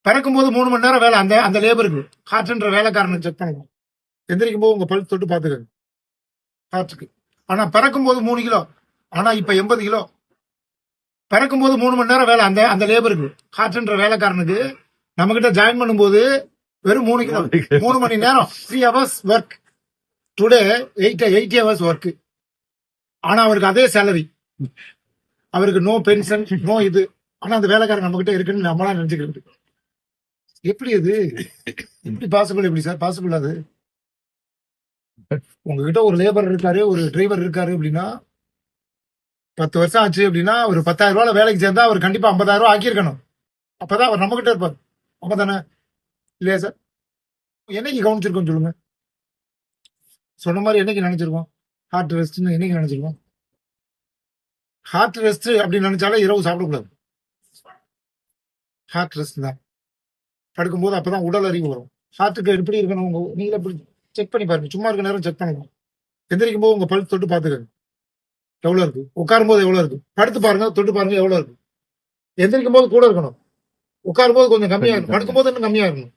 பிறக்கும் போது 3 மணி நேரம் வேலை அந்த அந்த லேபருக்கு ஹார்ட்ன்ற வேலைக்காரனுக்கு செக் பண்ணுவோம். எந்திரிக்கும் போது உங்க பல்ஸ் தொட்டு பாத்துக்கோங்க ஹார்ட்டுக்கு. ஆனா பிறக்கும் போது 3 கிலோ, ஆனா இப்ப 80 கிலோ. பிறக்கும் போது 3 மணி நேரம் வேலை அந்த அந்த லேபருக்கு ஹார்ட்ன்ற வேலைக்காரனுக்கு நம்ம கிட்ட ஜாயின் பண்ணும்போது வெறும் 3 கிலோ. 3 மணி நேரம் 3 hours work. Today 8 hours work. ஆனா அவருக்கு அதே சேலரி, அவருக்கு நோ பென்ஷன் நோ இது. ஆனா அந்த வேலைக்காரன் நம்ம கிட்ட இருக்குன்னு நம்மளா நினைச்சுக்கிறது. எப்படி அது எப்படி பாசிபிள்? எப்படி சார் பாசிபிள்? அது உங்ககிட்ட ஒரு லேபர் இருக்காரு, ஒரு டிரைவர் இருக்காரு அப்படின்னா 10 வருஷம் ஆச்சு அப்படின்னா ஒரு 10,000 ரூபாய் வேலைக்கு சேர்ந்தா அவர் கண்டிப்பா 50,000 ரூபாய் ஆக்கியிருக்கணும். அப்பதான் அவர் நம்ம கிட்ட இருப்பார். அப்ப தானே இல்லையா சார்? என்னைக்கு கவனிச்சிருக்கோம் சொல்லுங்க? சொன்ன மாதிரி என்னைக்கு நினைச்சிருக்கோம் ஹார்ட் ரெஸ்ட்னு? என்னைக்கு நினைச்சிருக்கோம்? ஹார்ட் ரெஸ்ட் அப்படின்னு நினைச்சாலே இரவு சாப்பிடக்கூடாது. ஹார்ட் ரெஸ்ட் தான். படுக்கும்போது அப்பதான் உடல் அறிவு வரும். ஹார்ட்டுக்கு எப்படி இருக்கணும் நீங்களே எப்படி செக் பண்ணி பாருங்க. சும்மா இருக்க நேரம் செக் பண்ணுங்க. எந்திரிக்கும் போது உங்க பல்ஸ் தொட்டு பாத்துக்கோங்க எவ்வளவு இருக்கு. உட்காரும் போது எவ்வளவு இருக்கு. படுத்து பாருங்க, தொட்டு பாருங்க எவ்வளவு இருக்கு. எந்திரிக்கும் போது கூட இருக்கணும். உட்காரும் போது கொஞ்சம் கம்மியா இருக்கும். படுக்கும் போது இன்னும் கம்மியா இருக்கணும்.